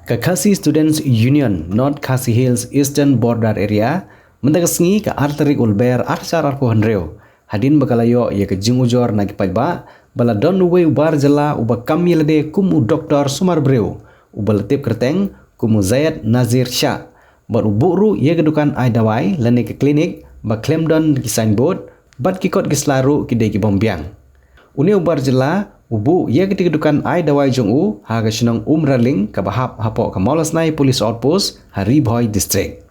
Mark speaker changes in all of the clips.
Speaker 1: Ka Khasi Students Union North Khasi Hills Eastern Border Area mendagasngi ka arterik ulber archar arko hanreu hadin bakalayo ye ka jingujor nagi paiba bala don uwe ubar jala uba kamilade kumu Dr. Sumar Breu ubal tip kerteng kumu Zayed Nazir Shah bar uburu ye kedukan ai dawai lane ke klinik ba klemdon ki signboard bat ki kot ki slaru ki de ki bombyang uni ubar jala ubu ye kedukan ai dawai jongu ha ka shinong umraling ka bahap hapo ka Maulasnai Police Outpost Hari Bhoi District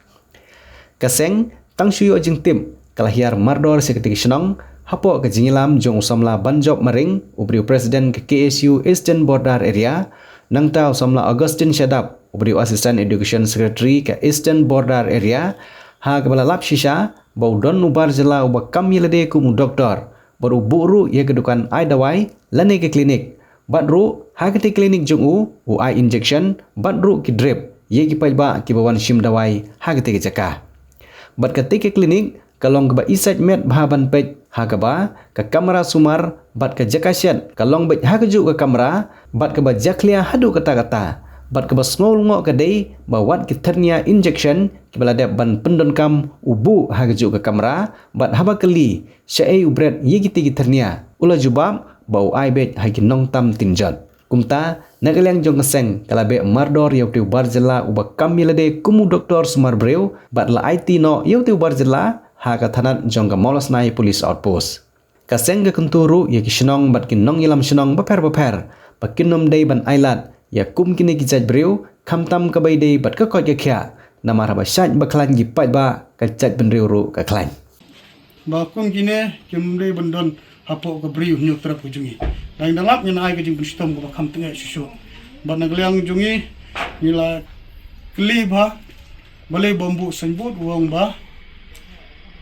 Speaker 1: kaseng tang shuyo jing tim kalahiar mardor sekretari shinong hapo ka jingilam jong usamla banjob maring ubri presiden ke KSU Eastern Border Area nangta usamla Augustine Shadab ubri assistant education secretary ke Eastern Border Area ha ka bala lap shisha bau don nubar jela uba kamilade kumu doktor baru buru ye kedukan ai dawai lane ke klinik badru ha ke klinik jong u ai injection badru ki drip ye ki paiba ki bawan shim dawai ha ke jaka bat ketika klinik kalong ba isaj met bahaban pej ha ba ka kamera sumar bat ka jakasyan kalong bet ha ju ka kamera bat ka ba jaklia hadu kata-kata bat ka ba ngol ngok ka dei ba wat ki ternia injection ki balade ban pendon kam ubu ha ju ka kamera bat haba kali syai ubret ye ki ternia ula jubab bau ai bet ha ki nong tam tinjat kumta nagalang jong keseng kalabe mardor yau tiu barjela uba kamilade kumu Dr. Sumar Breu bat la IT no yau tiu barjela ha ka thanat jong ka Maulasnai Police Outpost kaseng ka kunturu ye ki shnong bat ki nong ilam shnong baper bakinom dei ban ailat ya kum kini ki jaj Breu khamtam ka bai dei bat ka kot ka khya namara ba shaj baklan gi pai ba ka jaj ben Breu ka klan
Speaker 2: ba kum kini kim dei bandon hapo ka Breu nyuk trap ujungi dang dalap ni ai ka jing bustom ka kham tenge susu ba naglyang jungi nila kli ba balai bambu sanbut wong ba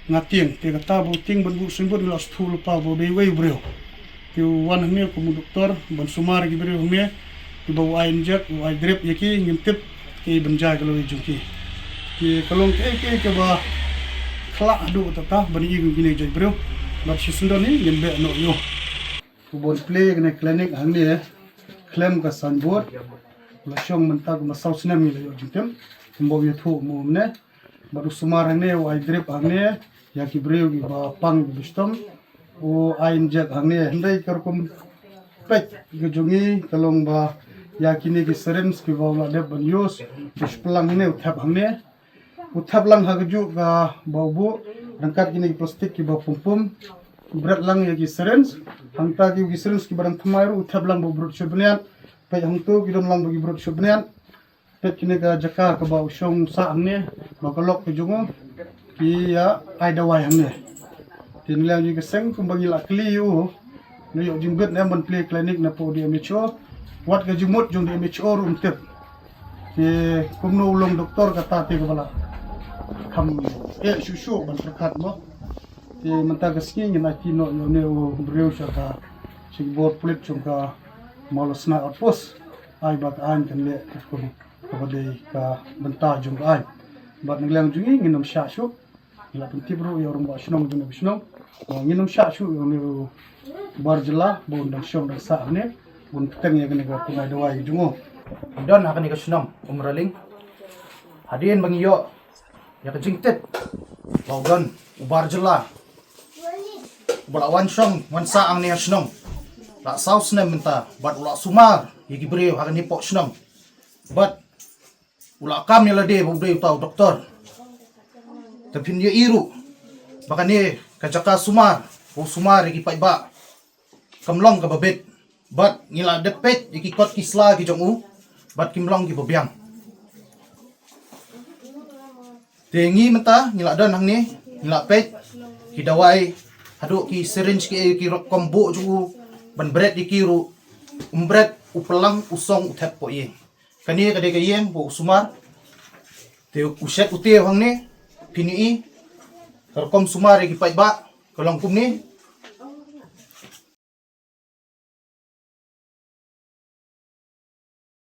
Speaker 2: ngatieng te kata bu ting bambu sanbut nila stul pa bo dei wei Breu tu wan hme ko mu doktor ban sumar gi Breu hme ki ba ai injek ai drip yaki ngimtip ki banja ka lo jungi ki kalong ke ba khala adu tata bani gi gine jai Breu ba shisundoni ngimbe no yo bon play ne clinic hangne klem ka sanbot la shong mentag ma sausnem ni yo jitem mbo ye thu mo ne baru sumar hangne ai drip hangne ya ki Breu gi ba pang bistom o ai injek hangne ndai karkom pek ge jongi kalong ba ya kini ki syringe ki ba la de ban yus displang ne uthap hangne uthap lang hagju ga babu rangkat kini plastik ki ba pum berat lang ya ki syringe hangta ki syringe ki barang thmairu uthap lang bo brut shubnian pe hangtu ki don lang bo brut shubnian pe kini ga jaka ka ba shong sa hangne ba kalok ki jungo ki ya ai dawai hangne tin lang ji ka seng kum bagi la kli yu no yo jingbet na man play clinic na po di MHO wat ka jumut jong di MHO rum tip ki kum no ulong doktor kata te ka bala kam shushu ban prakat mo ti menta gaski ni na kino yo ne o Breu shaka sigbot pulit chung ka Maulasnai Outpost ai bat an kan le ko ko de ka benta jung ai bat nglang jungi nginom sha shu la pinti bro yo rum ba shnong jung bishnong nginom sha shu yo ne barjela bon dang shom dang sa ne bon teng ya ne ka kumai dawai jungo
Speaker 3: don akan ka shnong umraling hadien bangiyo ya ka jingtet bawgon ubarjela balawan shong wansa ang niya shnong la saus na menta bat ula sumar yiki Breu hakan hipo shnong bat ula kam yala de bu Breu tau doktor tapin ye iru baka ni kajaka sumar bu sumar yiki paiba kamlong ka babet bat ngila depet yiki kot kisla ki jongu bat kimlong ki bobyang tengi menta ngila don hang ni ngila pet hidawai hadu ki syringe ki kombo ju ban bread di kiru umbret upelang usong uthap po ye kani ka de ka yeng bo sumar te uset utie hang ni pini karkom sumar ki paiba kalong kum ni